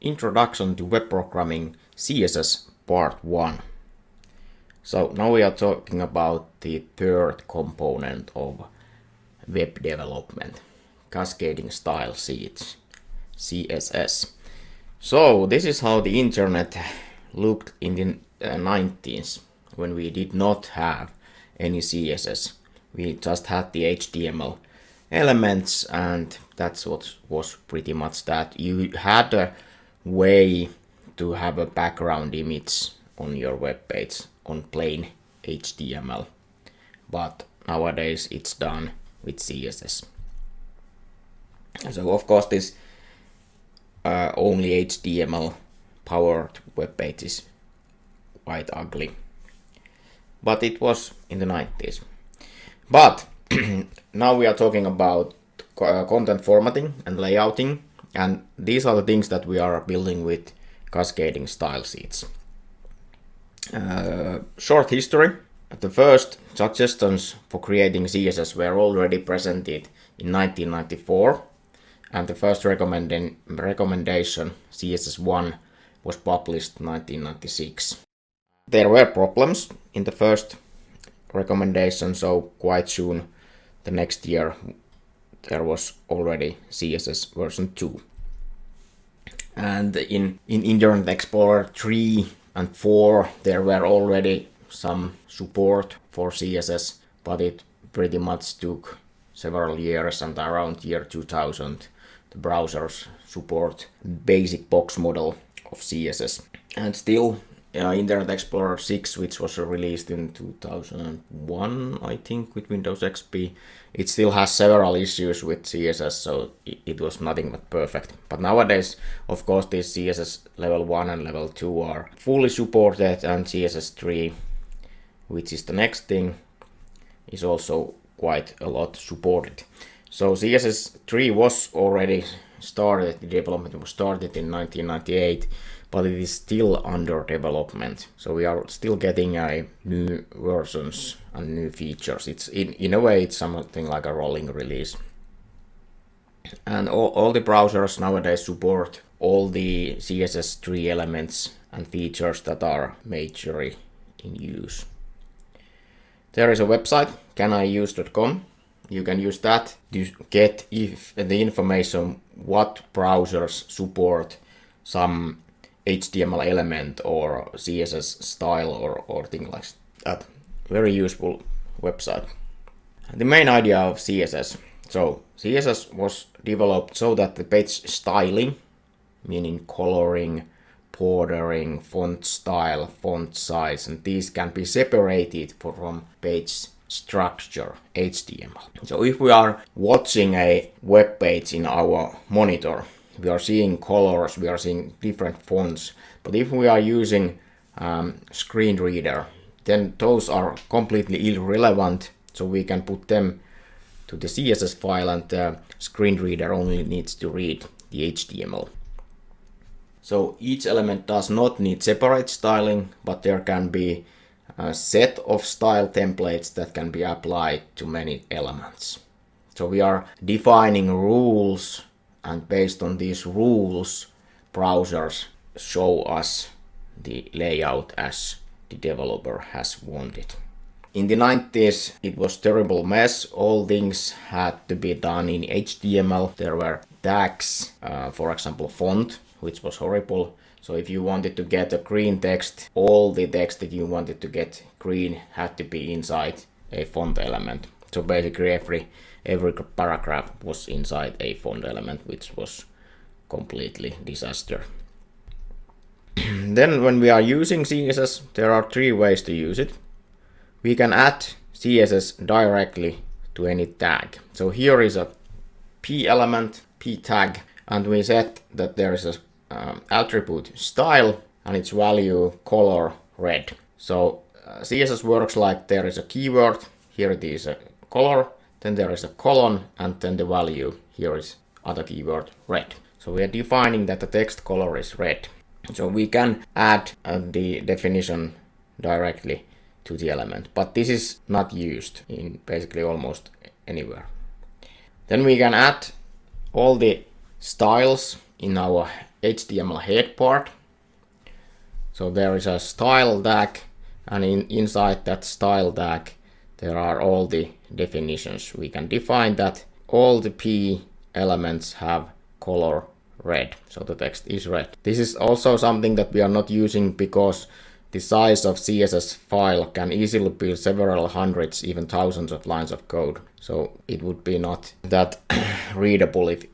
Introduction to Web Programming CSS Part 1. So now we are talking about the third component of web development, cascading style sheets, CSS. So this is how the internet looked in the 90s when we did not have any CSS. We just had the HTML elements, and that's what was pretty much that. You had a way to have a background image on your web page on plain HTML, but nowadays it's done with CSS. So of course this only HTML powered web page is quite ugly, but it was in the 90s. But now we are talking about content formatting and layouting, and these are the things that we are building with cascading style sheets. Short history. The first suggestions for creating CSS were already presented in 1994, and the first recommendation CSS1 was published in 1996. There were problems in the first recommendation, so quite soon the next year there was already CSS version 2. And in Internet Explorer 3 and 4 there were already some support for CSS, but it pretty much took several years, and around year 2000 the browsers support basic box model of CSS. And still Internet Explorer 6, which was released in 2001, I think, with Windows XP, it still has several issues with CSS, so it was nothing but perfect. But nowadays, of course, these CSS level 1 and level 2 are fully supported, and CSS 3, which is the next thing, is also quite a lot supported. So CSS 3 was already started, the development was started in 1998, but it is still under development. So we are still getting new versions and new features. It's in a way it's something like a rolling release. And all the browsers nowadays support all the CSS 3 elements and features that are majorly in use. There is a website, caniuse.com. You can use that to get the information what browsers support some HTML element or CSS style or thing like that. Very useful website. The main idea of CSS. So CSS was developed so that the page styling, meaning coloring, bordering, font style, font size, and these can be separated from page structure, HTML. So if we are watching a web page in our monitor, we are seeing colors, we are seeing different fonts, but if we are using screen reader, then those are completely irrelevant, so we can put them to the CSS file, and the screen reader only needs to read the HTML. So each element does not need separate styling, but there can be a set of style templates that can be applied to many elements. So we are defining rules, and based on these rules, browsers show us the layout as the developer has wanted. In the 90s, it was a terrible mess. All things had to be done in HTML. There were tags, for example, font, which was horrible. So if you wanted to get a green text, all the text that you wanted to get green had to be inside a font element. So basically every paragraph was inside a font element, which was completely disaster. Then when we are using CSS, there are 3 ways to use it. We can add CSS directly to any tag. So here is a p element, p tag, and we set that there is a attribute style and its value color red. So CSS works like there is a keyword, here it is a color, then there is a colon, and then the value, here is other keyword red. So we are defining that the text color is red. So we can add the definition directly to the element, but this is not used in basically almost anywhere. Then we can add all the styles in our HTML head part. So there is a style tag, and inside that style tag there are all the definitions. We can define that all the P elements have color red, so the text is red. This is also something that we are not using because the size of CSS file can easily be several hundreds, even thousands of lines of code. So it would be not that readable if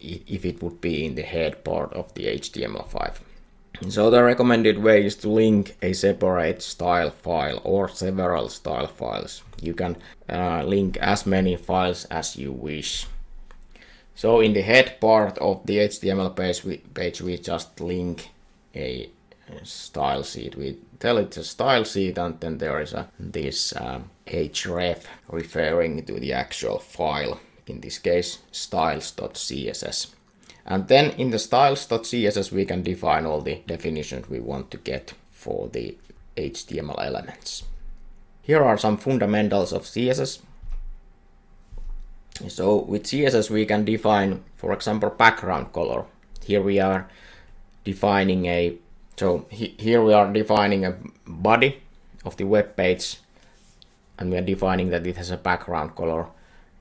it would be in the head part of the HTML5. So the recommended way is to link a separate style file or several style files. You can link as many files as you wish. So in the head part of the HTML page we just link a style sheet. We tell it's a style sheet, and then there is this href referring to the actual file, in this case styles.css. And then in the styles.css we can define all the definitions we want to get for the HTML elements. Here are some fundamentals of CSS. So with CSS we can define, for example, background color. Here we are defining a body of the web page, and we are defining that it has a background color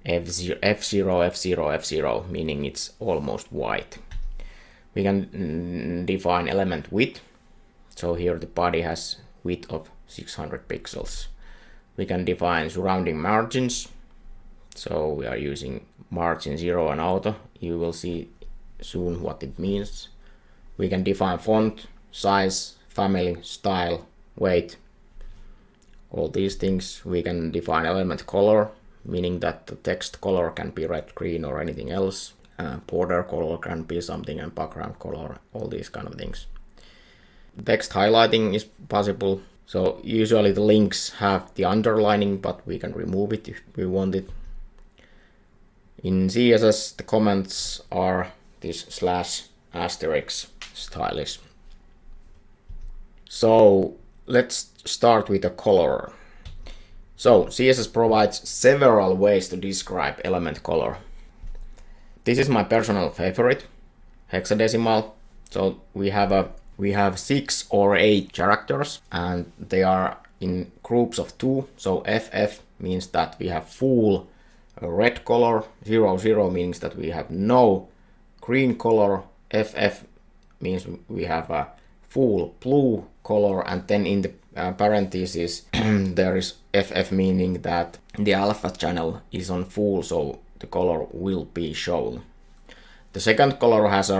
F0, F0, meaning it's almost white. We can define element width. So here the body has width of 600 pixels. We can define surrounding margins. So we are using margin 0 and auto. You will see soon what it means. We can define font, size, family, style, weight, all these things. We can define element color, meaning that the text color can be red, green, or anything else. Border color can be something, and background color, all these kind of things. Text highlighting is possible. So usually the links have the underlining, but we can remove it if we want it. In CSS, the comments are this /* stylish. So let's start with the color. So CSS provides several ways to describe element color. This is my personal favorite, hexadecimal. So we have 6 or 8 characters, and they are in groups of 2. So FF means that we have full red color, 00 means that we have no green color, FF means we have a full blue color, and then in the parentheses there is FF, meaning that the alpha channel is on full, so the color will be shown. The second color has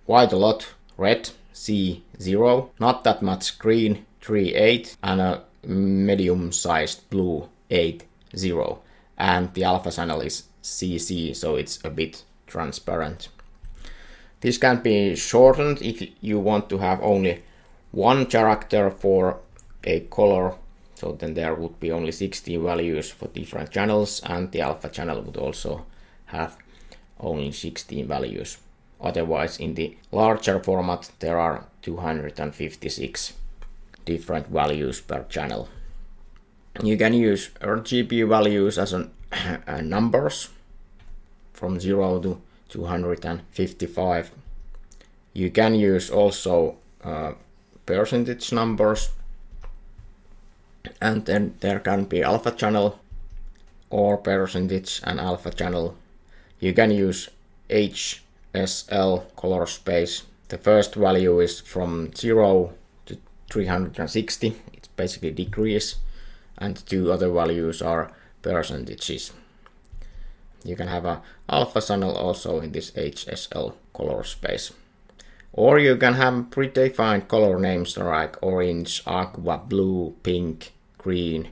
quite a lot red, C0, not that much green, 3.8, and a medium sized blue, 8.0. And the alpha channel is CC, so it's a bit transparent. This can be shortened if you want to have only one character for a color, so then there would be only 16 values for different channels, and the alpha channel would also have only 16 values. Otherwise, in the larger format there are 256 different values per channel. You can use RGB values as numbers from 0 to 255. You can use also percentage numbers, and then there can be alpha channel or percentage and alpha channel. You can use HSL color space. The first value is from 0 to 360. It's basically degrees, and the 2 other values are percentages. You can have an alpha channel also in this HSL color space. Or you can have predefined color names like orange, aqua, blue, pink, green,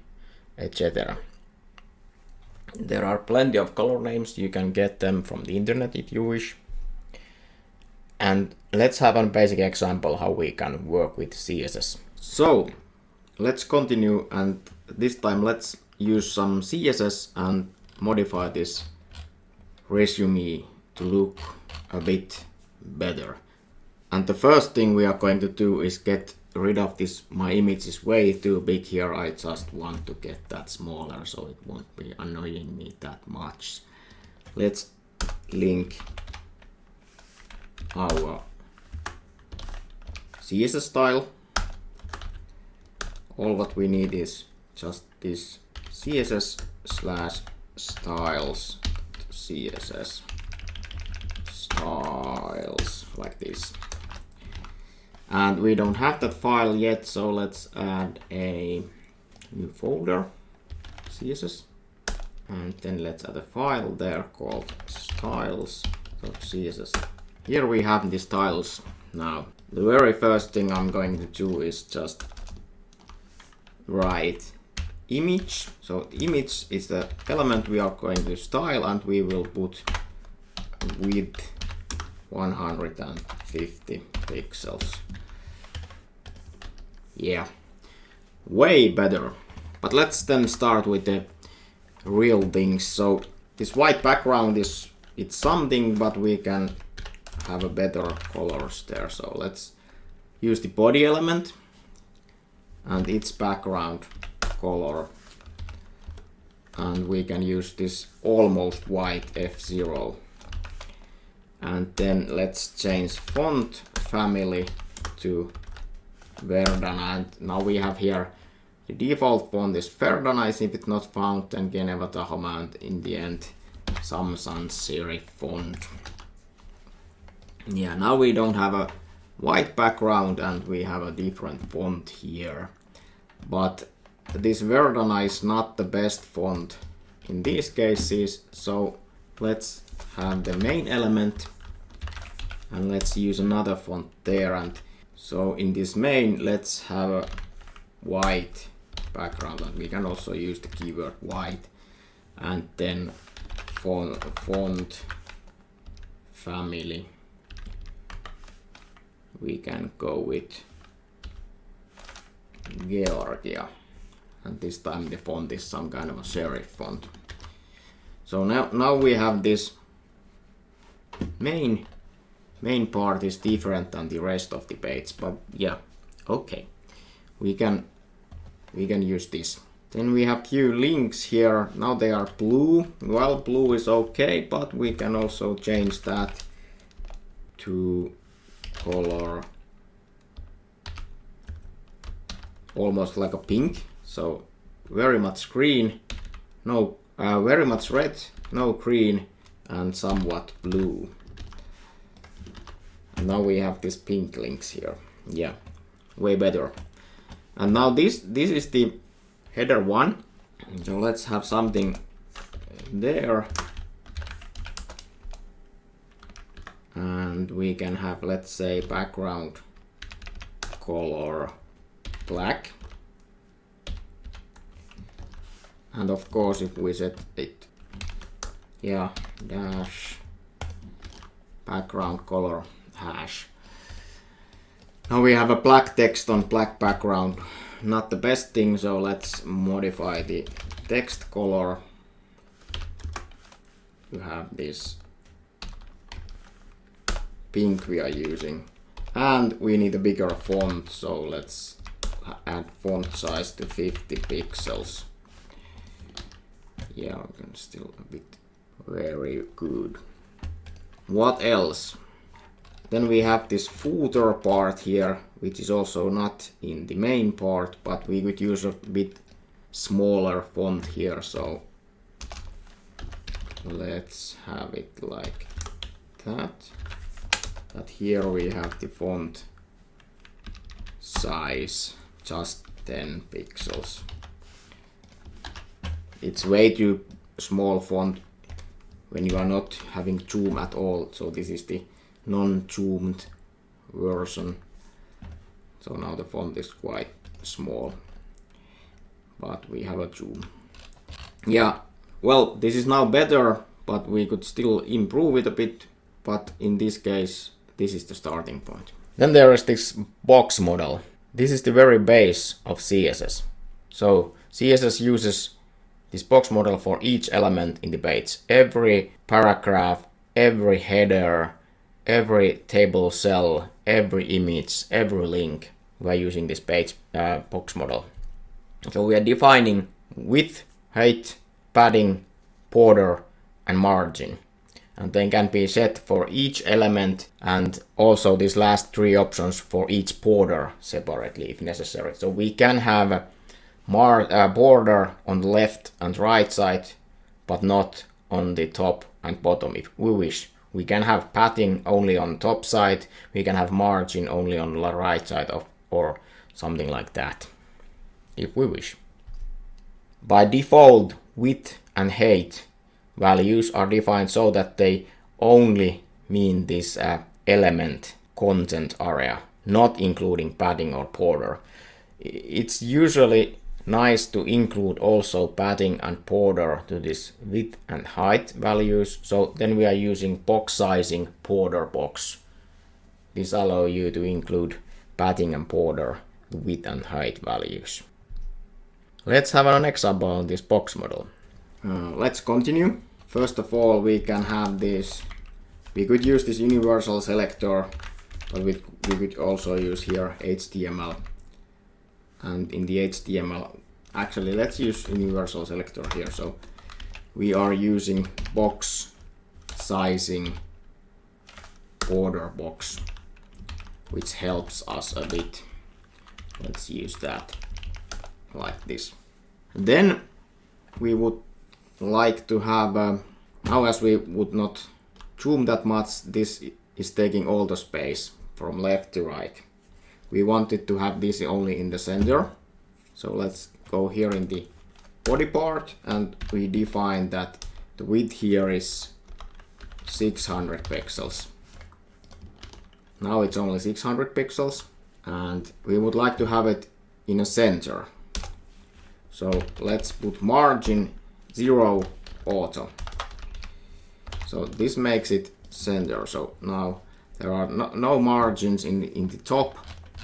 etc. There are plenty of color names. You can get them from the internet if you wish. And let's have a basic example how we can work with CSS. So let's continue, and this time let's use some CSS and modify this resume to look a bit better. And the first thing we are going to do is get rid of this. My image is way too big here. I just want to get that smaller so it won't be annoying me that much. Let's link our CSS style. All what we need is just this CSS slash styles, CSS styles, like this. And we don't have that file yet, so let's add a new folder, CSS, and then let's add a file there called styles.css. Here we have the styles now. The very first thing I'm going to do is just write image. So the image is the element we are going to style, and we will put width 150 pixels. Yeah, way better. But let's then start with the real things. So this white background it's something, but we can have a better colors there. So let's use the body element and its background color, and we can use this almost white F0. And then let's change font family to Verdana, and now we have here the default font is Verdana. If it's not found, then Geneva Tahoma, and in the end some sans serif font. Yeah, now we don't have a white background and we have a different font here, but this Verdana is not the best font in these cases, so let's have the main element and let's use another font there. And so in this main, let's have a white background, and we can also use the keyword white, and then font family we can go with Georgia, and this time the font is some kind of a serif font. So now we have this main part is different than the rest of the page, but yeah, okay, we can use this. Then we have few links here. Now they are blue. Well, blue is okay, but we can also change that to color almost like a pink. So very much green, no, very much red, no green, and somewhat blue. And now we have these pink links here. Yeah, way better. And now this is the header one. So let's have something there. And we can have, let's say, background color black. And of course, if we set it, yeah, dash background color hash. Now we have a black text on black background. Not the best thing, so let's modify the text color. You have this pink we are using, and we need a bigger font, so let's add font size to 50 pixels. Yeah, we can still a bit, very good. What else? Then we have this footer part here, which is also not in the main part, but we could use a bit smaller font here, so let's have it like that. But here we have the font size just 10 pixels. It's way too small font when you are not having zoom at all, so this is the non-zoomed version. So now the font is quite small, but we have a zoom. Yeah, well, this is now better, but we could still improve it a bit, but in this case, this is the starting point. Then there is this box model. This is the very base of CSS. So CSS uses this box model for each element in the page. Every paragraph, every header, every table cell, every image, every link, we are using this page box model. So we are defining width, height, padding, border, and margin. and they can be set for each element, and also these last three options for each border separately if necessary. So we can have a border on the left and right side, but not on the top and bottom if we wish. We can have padding only on top side, we can have margin only on the right side or something like that, if we wish. By default, width and height values are defined so that they only mean this element content area, not including padding or border. It's usually nice to include also padding and border to this width and height values. So then we are using box sizing border box. This allows you to include padding and border width and height values. Let's have an example on this box model. Let's continue. First of all, we can have this. We could use this universal selector, but we could also use here HTML. And in the HTML, actually, let's use universal selector here. So we are using box sizing border box, which helps us a bit. Let's use that like this. Then we would like to have, now as we would not zoom that much, this is taking all the space from left to right. We wanted to have this only in the center. So let's go here in the body part and we define that the width here is 600 pixels. Now it's only 600 pixels and we would like to have it in a center. So let's put margin 0 auto. So this makes it center. So now there are no margins in the top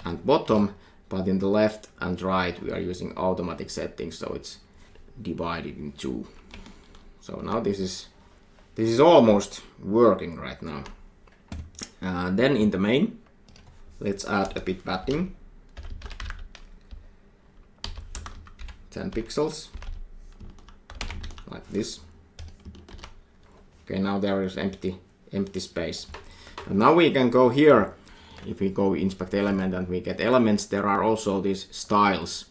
and bottom, but in the left and right we are using automatic settings, so it's divided in two. So now this is almost working right now. Then in the main, let's add a bit padding, 10 pixels, like this. Okay, now there is empty space. And now we can go here. If we go inspect element and we get elements, there are also these styles.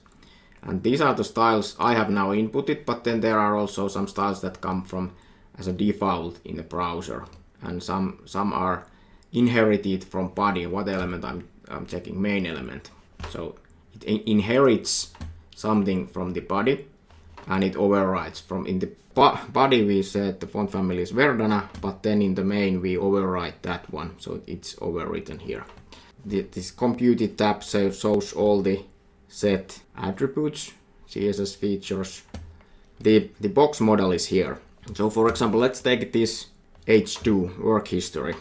And these are the styles I have now inputted, but then there are also some styles that come from as a default in the browser. And some are inherited from body. What element I'm checking? Main element. So it inherits something from the body and it overrides. From in the body we said the font family is Verdana, but then in the main we override that one, so it's overwritten here. This computed tab shows all the set attributes, CSS features. The box model is here. So for example, let's take this H2 work history.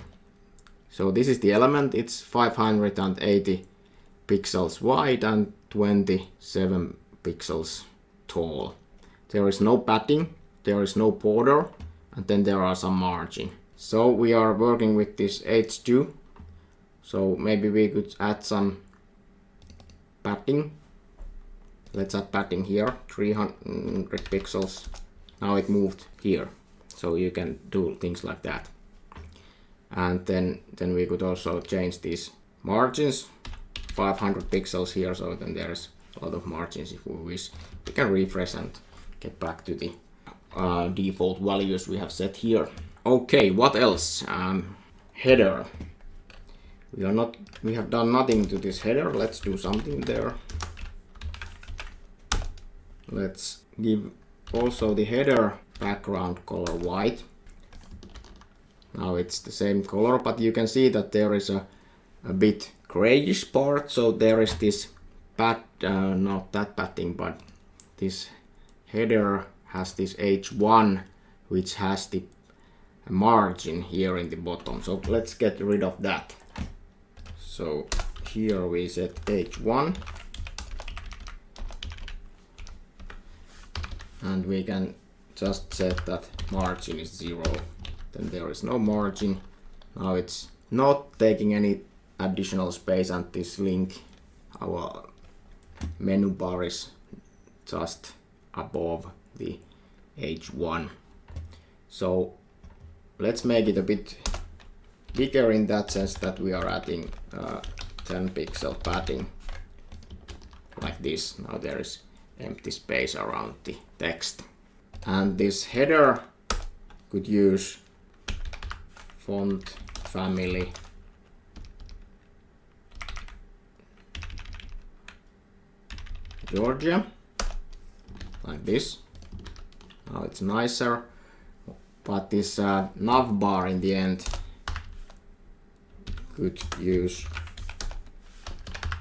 So this is the element, it's 580 pixels wide and 27 pixels tall. There is no padding, there is no border, and then there are some margin. So we are working with this H2. So maybe we could add some padding. Let's add padding here, 300 pixels. Now it moved here. So you can do things like that. And then we could also change these margins, 500 pixels here, so then there's a lot of margins if we wish. We can refresh and get back to the default values we have set here. Okay, what else? Header. We have done nothing to this header. Let's do something there. Let's give also the header background color white. Now it's the same color, but you can see that there is a bit grayish part. So there is this not that padding, but this header has this H1, which has the margin here in the bottom. So let's get rid of that. So here we set H1 and we can just set that margin is 0. Then there is no margin. Now it's not taking any additional space, and this link, our menu bar, is just above the H1. So let's make it a bit bigger in that sense that we are adding 10 pixel padding like this. Now there is empty space around the text. And this header could use font family Georgia, like this. Now it's nicer, but this nav bar in the end could use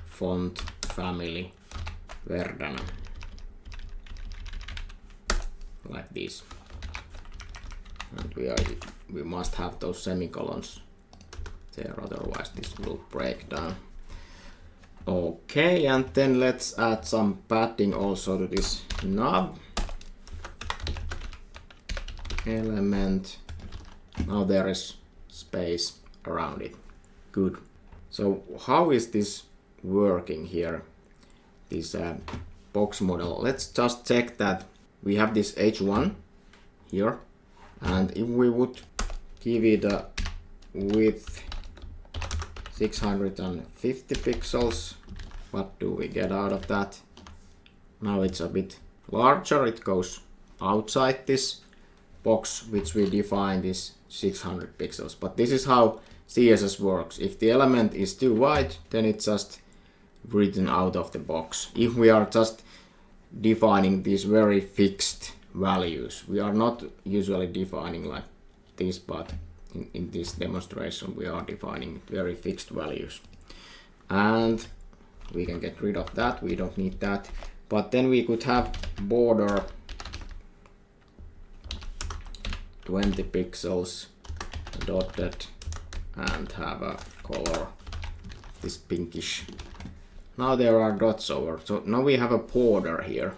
font family Verdana, like this. And we must have those semicolons there, otherwise this will break down. Okay, and then let's add some padding also to this nav element. Now there is space around it. Good. So how is this working here, this box model? Let's just check that we have this h1 here, and if we would give it a width 650 pixels, what do we get out of that? Now it's a bit larger, it goes outside this box which we defined is 600 pixels. But this is how CSS works. If the element is too wide, then it's just written out of the box. If we are just defining these very fixed values, we are not usually defining like this, but in this demonstration we are defining very fixed values. And we can get rid of that, we don't need that. But then we could have border 20 pixels dotted and have a color this pinkish. Now there are dots over, so now we have a border here.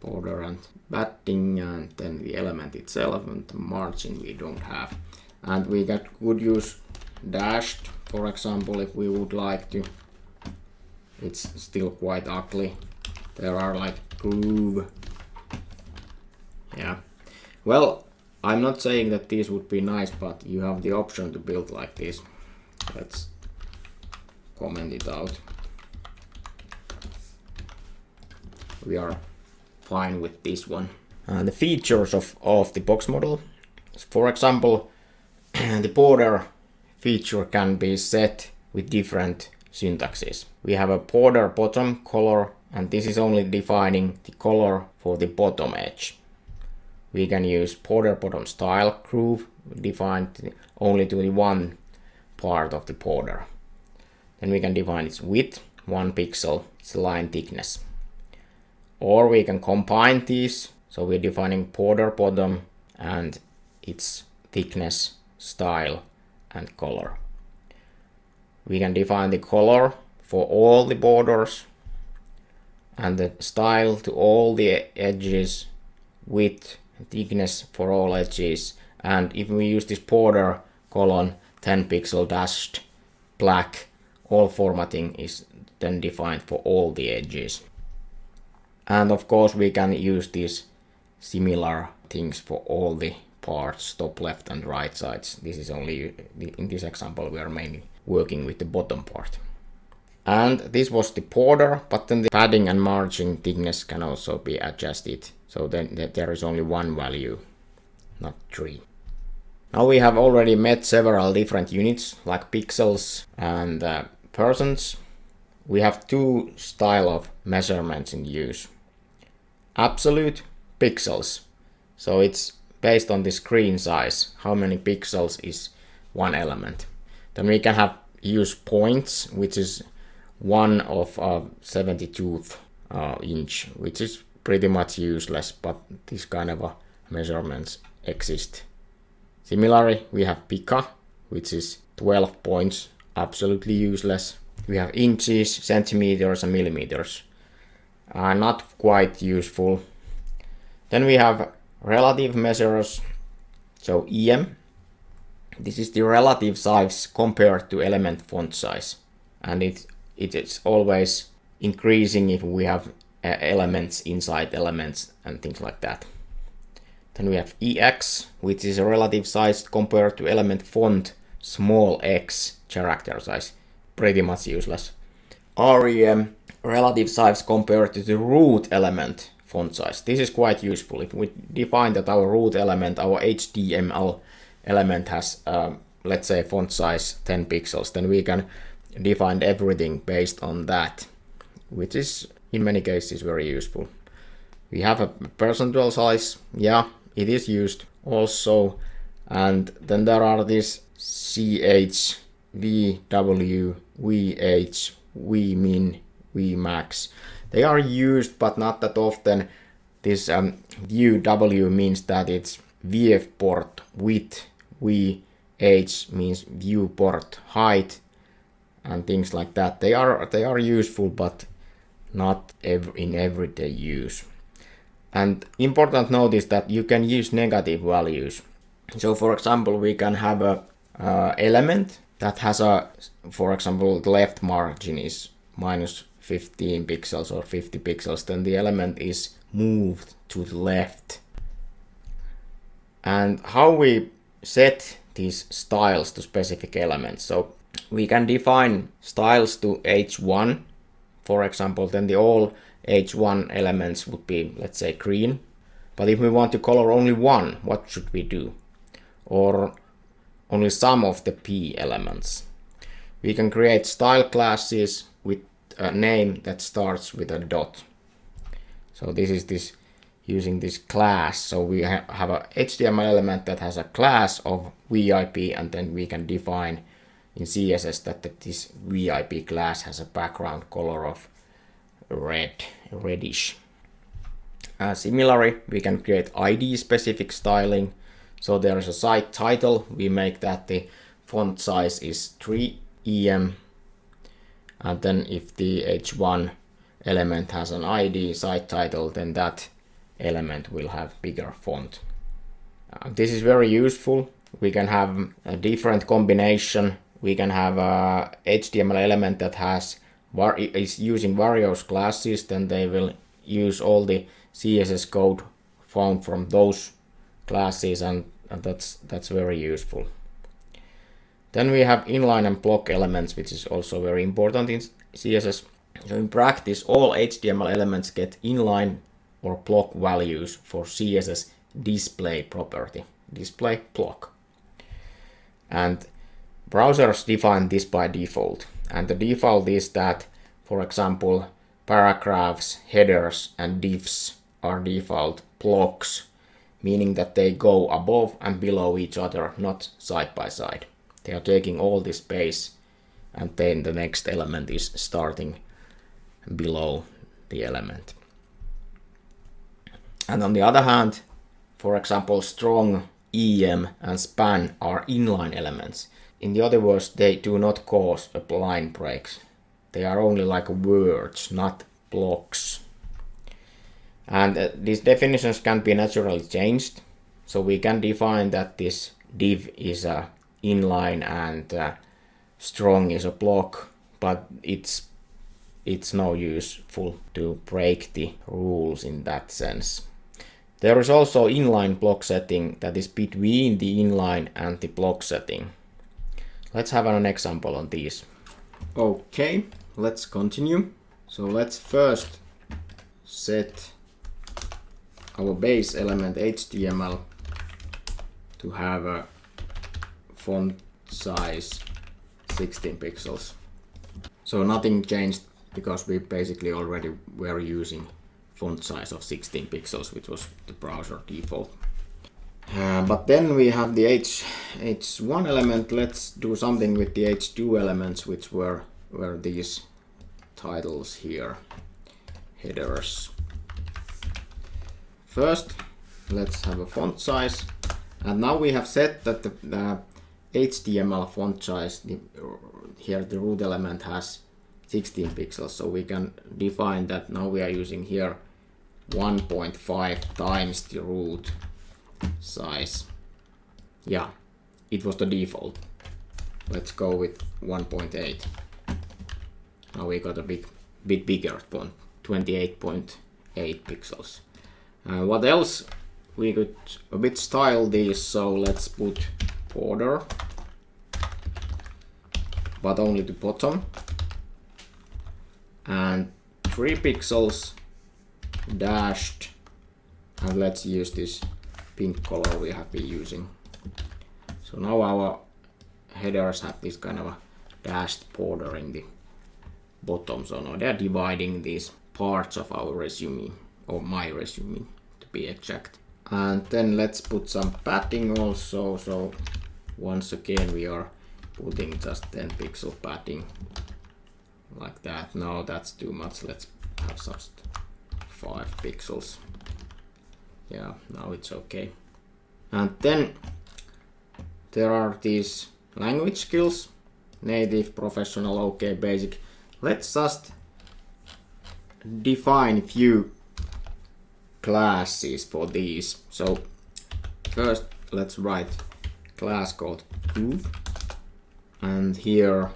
Border and padding, and then the element itself, and the margin we don't have. And we could use dashed, for example, if we would like to. It's still quite ugly. There are like groove. Yeah. Well, I'm not saying that these would be nice, but you have the option to build like this. Let's comment it out. We are fine with this one. The features of the box model. For example, the border feature can be set with different syntaxes. We have a border bottom color, and this is only defining the color for the bottom edge. We can use border bottom style groove, defined only to the one part of the border. Then we can define its width, 1 pixel, its line thickness. Or we can combine these, so we're defining border bottom and its thickness, style, and color. We can define the color for all the borders and the style to all the edges, width, thickness for all edges. And if we use this border colon 10 pixel dashed black, all formatting is then defined for all the edges. And of course we can use these similar things for all the parts, top left and right sides. This is only, in this example we are mainly working with the bottom part. And this was the border, but then the padding and margin thickness can also be adjusted. So then there is only one value, not 3. Now we have already met several different units like pixels and persons. We have two styles of measurements in use. Absolute pixels. So it's based on the screen size, how many pixels is one element. Then we can use points, which is 1 of 72th inch, which is pretty much useless, but this kind of measurements exist. Similarly, we have pica, which is 12 points, absolutely useless. We have inches, centimeters, and millimeters. Not quite useful. Then we have relative measures, so EM. This is the relative size compared to element font size, and it is always increasing if we have elements inside elements and things like that. Then we have EX, which is a relative size compared to element font small x character size. Pretty much useless. REM, relative size compared to the root element font size. This is quite useful. If we define that our root element, our HTML element has, let's say, font size 10 pixels, then we can define everything based on that, which is in many cases very useful. We have a percentual size, yeah, it is used also, and then there are these CH, VW, VH, VMin, VMax. They are used but not that often. This VW means that it's VF port width, VH means viewport height, and things like that. They are useful but not in everyday use. And important note is that you can use negative values. So for example, we can have a element that has a, for example, the left margin is minus 15 pixels or 50 pixels, then the element is moved to the left. And how we set these styles to specific elements. So we can define styles to H1, for example, then the all H1 elements would be, let's say, green. But if we want to color only one, what should we do? Or only some of the P elements. We can create style classes with a name that starts with a dot. So this is using this class. So we have a HTML element that has a class of VIP, and then we can define in CSS that this VIP class has a background color of reddish. Similarly, we can create ID specific styling. So there is a site title. We make that the font size is 3 EM, and then if the H1 element has an ID site title, then that element will have bigger font. This is very useful. We can have a different combination. We can have a HTML element that is using various classes, then they will use all the CSS code found from those classes, and that's very useful. Then we have inline and block elements, which is also very important in CSS. So in practice, all HTML elements get inline or block values for CSS display property, display block. And browsers define this by default. And the default is that, for example, paragraphs, headers, and diffs are default blocks, meaning that they go above and below each other, not side by side. They are taking all this space, and then the next element is starting below the element. And on the other hand, for example, strong, EM, and span are inline elements. In the other words, they do not cause a line break. They are only like words, not blocks. And these definitions can be naturally changed. So we can define that this div is a inline and strong is a block, but it's no useful to break the rules in that sense. There is also inline block setting that is between the inline and the block setting. Let's have an example on these. Okay, let's continue. So let's first set our base element HTML to have a font size 16 pixels. So nothing changed because we basically already were using font size of 16 pixels, which was the browser default. But then we have the H1 element. Let's do something with the H2 elements, which were these titles here, headers. First, let's have a font size. And now we have set that the HTML font size, here the root element has 16 pixels. So we can define that now we are using here 1.5 times the root size. Yeah, it was the default. Let's go with 1.8. Now we got a bit bigger font, 28.8 pixels. What else we could a bit style these, so let's put border, but only the bottom, and 3 pixels dashed, and let's use this pink color we have been using. So now our headers have this kind of a dashed border in the bottom, so now they're dividing these parts of our resume, or my resume to be exact. And then let's put some padding also, so once again we are putting just 10 pixel padding like that. No, that's too much, let's have just 5 pixels. Yeah, now it's okay. And then there are these language skills: native, professional, okay, basic. Let's just define few classes for these. So first let's write class called proof, and here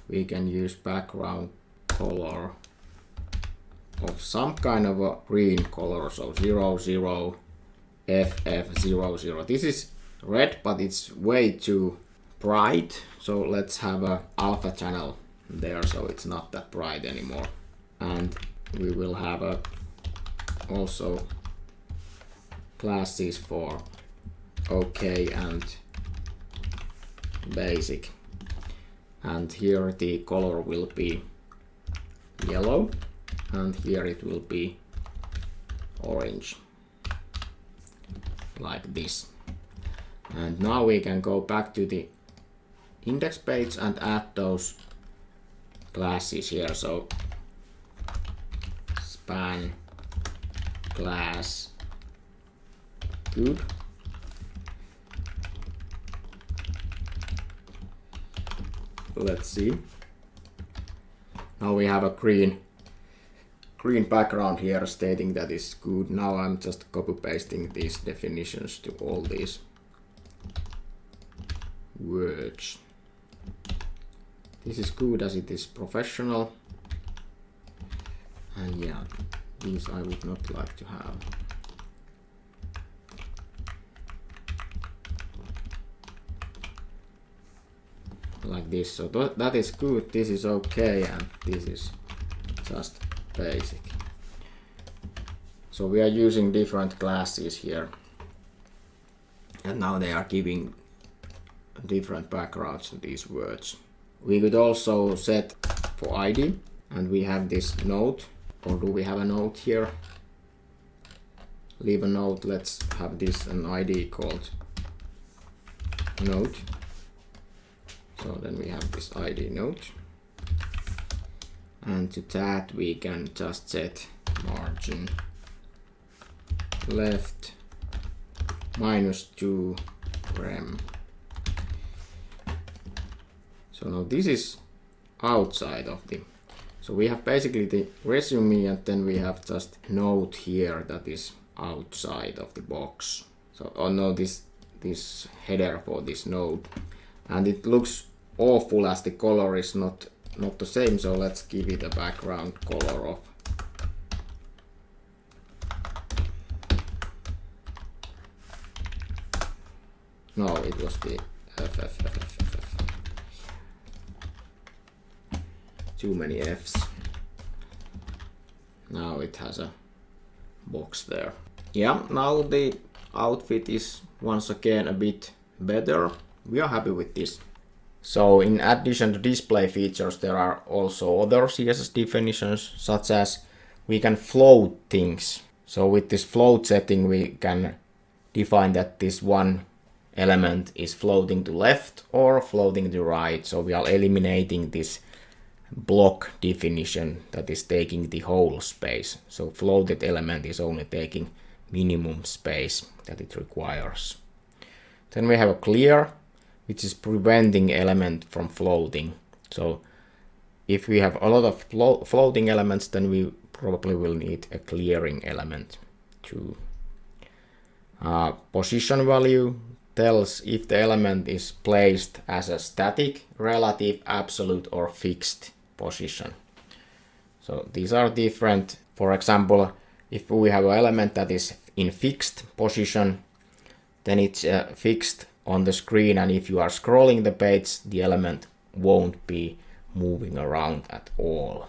we can use background color of some kind of a green color, so 00 FF00. This is red, but it's way too bright, so let's have a alpha channel there, so it's not that bright anymore. And we will have a also classes for OK and basic, and here the color will be yellow, and here it will be orange, like this. And now we can go back to the index page and add those classes here. So span class good, let's see, now we have a green background here stating that is good. Now I'm just copy pasting these definitions to all these words. This is good as it is professional, and yeah, these I would not like to have. Like this, so that is good, this is okay, and this is just basic. So we are using different classes here, and now they are giving different backgrounds to these words. We could also set for ID, and we have this note, or do we have a note here? Leave a note, let's have this an ID called note. So then we have this ID note, and to that we can just set margin left -2 rem. So now this is outside of the, so we have basically the resume, and then we have just note here that is outside of the box. So oh no, this header for this node, and it looks awful as the color is not the same, so let's give it a background color of no, it was the FFFFF. Too many F's. Now it has a box there. Yeah, now the outfit is once again a bit better. We are happy with this. So in addition to display features, there are also other CSS definitions, such as we can float things. So with this float setting, we can define that this one element is floating to left or floating to right. So we are eliminating this block definition that is taking the whole space. So floated element is only taking minimum space that it requires. Then we have a clear, which is preventing element from floating. So if we have a lot of floating elements, then we probably will need a clearing element too. Position value tells if the element is placed as a static, relative, absolute, or fixed position. So these are different. For example, if we have an element that is in fixed position, then it's fixed on the screen, and if you are scrolling the page, the element won't be moving around at all.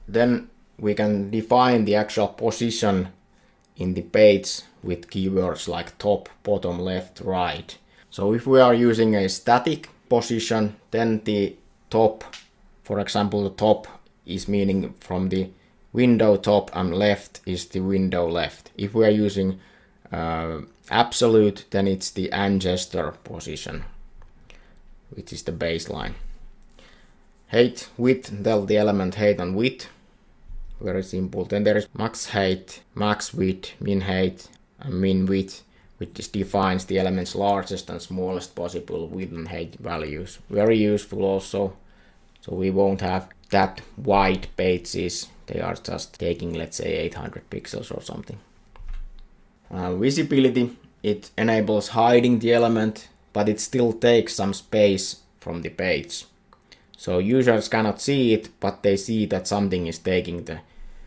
Then we can define the actual position in the page with keywords like top, bottom, left, right. So if we are using a static position, then the top, for example, the top is meaning from the window top and left is the window left. If we are using absolute, then it's the ancestor position, which is the baseline. Height, width, tell the element height and width. Very simple. Then there is max height, max width, min height, and min width, which defines the element's largest and smallest possible width and height values. Very useful also. So we won't have that wide pages. They are just taking, let's say, 800 pixels or something. Visibility, it enables hiding the element, but it still takes some space from the page. So users cannot see it, but they see that something is taking the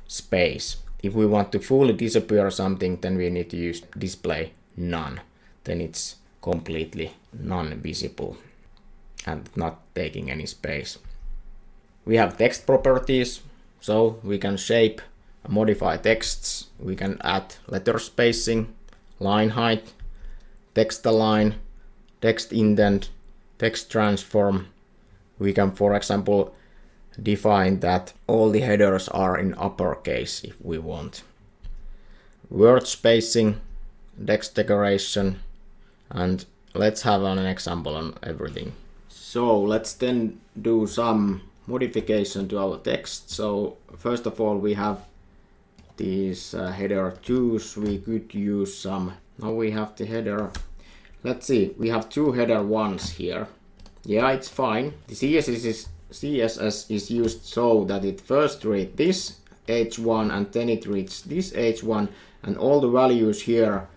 space. If we want to fully disappear something, then we need to use display none. Then it's completely non-visible and not taking any space. We have text properties, so we can shape and modify texts. We can add letter spacing, line height, text align, text indent, text transform. We can, for example, define that all the headers are in uppercase if we want. Word spacing, text decoration, and let's have an example on everything. So let's then do some modification to our text. So first of all, we have these header 2s. We could use some. Now we have the header. Let's see, we have two header 1s here. Yeah, it's fine. The CSS is used so that it first reads this h1 and then it reads this h1, and all the values here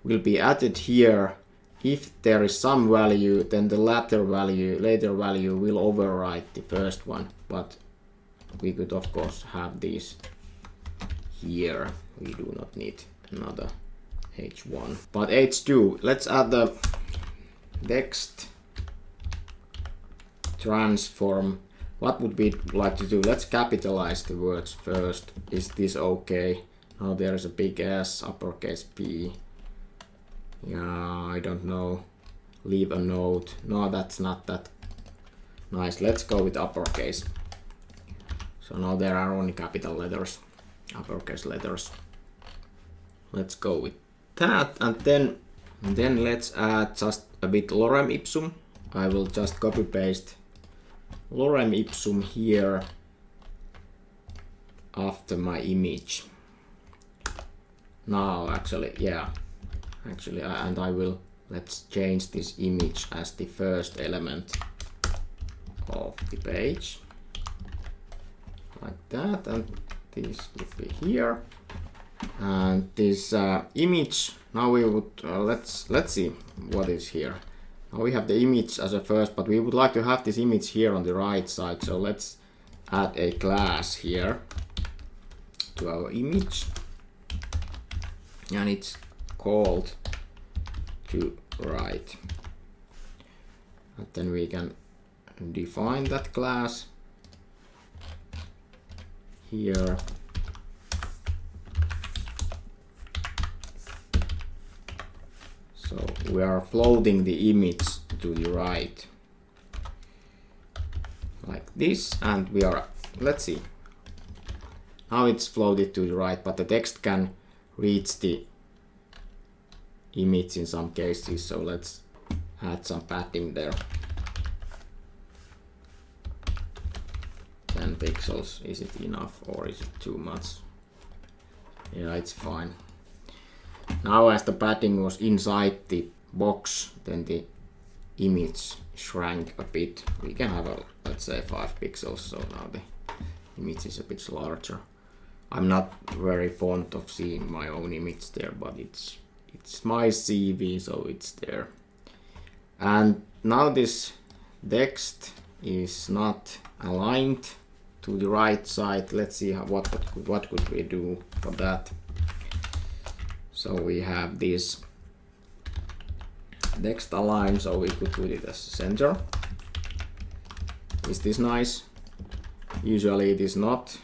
will be added here. If there is some value, then the later value will override the first one. But we could of course have these here. We do not need another h1. But h2, let's add the text transform. What would we like to do? Let's capitalize the words first. Is this okay? Now there is a big S, uppercase P. Yeah, I don't know. Leave a note. No, that's not that nice. Let's go with uppercase. So now there are only capital letters, uppercase letters. Let's go with that, and then let's add just a bit lorem ipsum. I will just copy paste lorem ipsum here after my image. Now actually, and I will, let's change this image as the first element of the page, like that, and this would be here. And this image, now we would, let's see what is here. Now we have the image as a first, but we would like to have this image here on the right side. So let's add a class here to our image, and it's called to right. And then we can define that class here. So we are floating the image to the right like this, and we are, let's see, now it's floated to the right, but the text can reach the image in some cases. So let's add some padding there. 10 pixels, is it enough or is it too much? Yeah, it's fine. Now as the padding was inside the box, then the image shrank a bit. We can have a, let's say 5 pixels, so now the image is a bit larger. I'm not very fond of seeing my own image there, but it's my CV, so it's there. And now this text is not aligned to the right side. Let's see what could we do for that. So we have this text align, so we could put it as center. Is this nice? Usually it is not.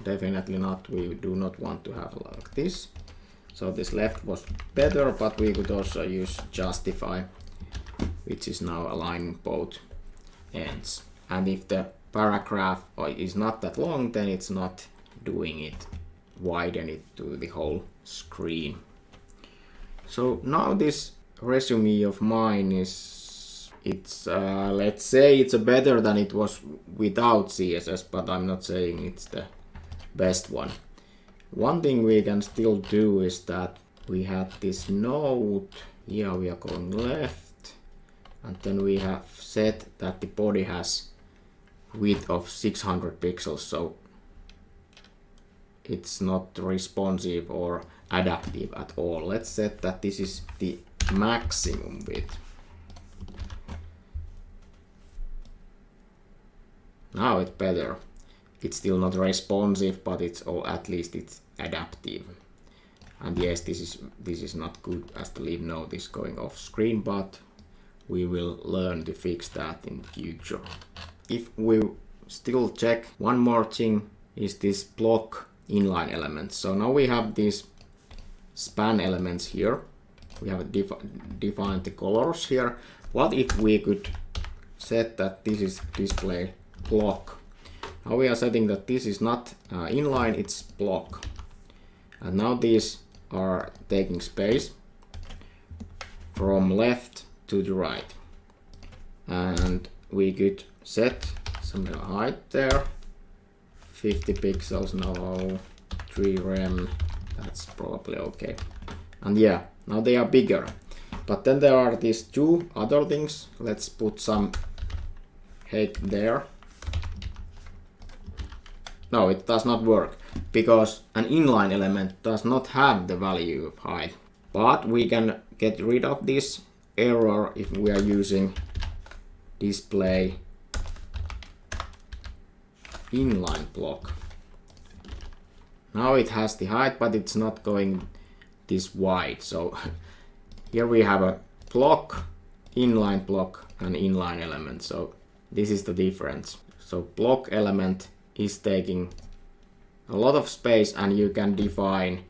Definitely not. We do not want to have like this. So this left was better, but we could also use justify, which is now aligning both ends. And if the paragraph is not that long, then it's not doing it, widen it to the whole screen. So now this resume of mine is, let's say it's better than it was without CSS, but I'm not saying it's the best one. One thing we can still do is that we had this node, here we are going left, and then we have set that the body has width of 600 pixels, so it's not responsive or adaptive at all. Let's set that this is the maximum width. Now it's better. It's still not responsive, but it's at least it's adaptive. And yes, this is not good as the lib node is going off screen, but we will learn to fix that in the future. If we still check one more thing, is this block inline elements. So now we have these span elements here. We have defined the colors here. What if we could set that this is display block? Now we are setting that this is not inline, it's block. And now these are taking space from left to the right. And we could set some height there. 50 pixels, no, 3 rem, that's probably okay. And yeah, now they are bigger. But then there are these two other things. Let's put some height there. No, it does not work because an inline element does not have the value of height. But we can get rid of this error if we are using display inline block. Now it has the height, but it's not going this wide. So here we have a block, inline block, and inline element. So this is the difference. So block element is taking a lot of space, and you can define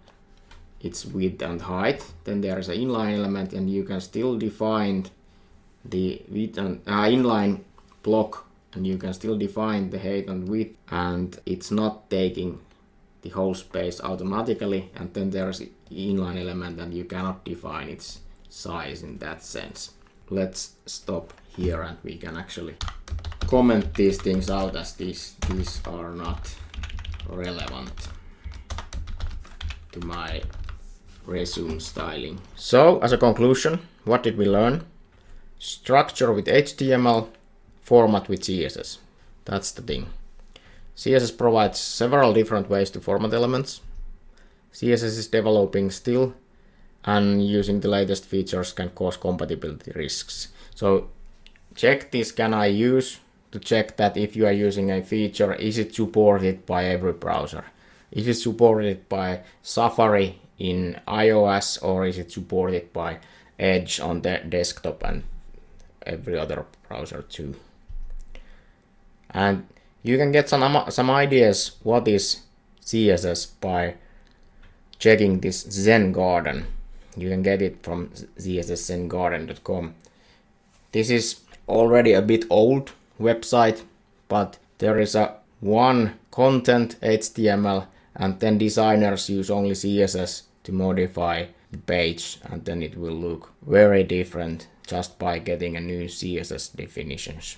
its width and height. Then there is an inline element, and you can still define the width and inline block, and you can still define the height and width, and it's not taking the whole space automatically. And then there's an inline element, and you cannot define its size in that sense. Let's stop here, and we can actually comment these things out as these are not relevant to my resume styling. So as a conclusion, what did we learn? Structure with HTML, format with CSS. That's the thing. CSS provides several different ways to format elements. CSS is developing still, and using the latest features can cause compatibility risks. So check this can I use to check that if you are using a feature, is it supported by every browser? Is it supported by Safari in iOS, or is it supported by Edge on the desktop and every other browser too? And you can get some ideas what is CSS by checking this Zen Garden. You can get it from csszengarden.com. This is already a bit old website, but there is a one content HTML, and then designers use only CSS to modify the page, and then it will look very different just by getting a new CSS definitions.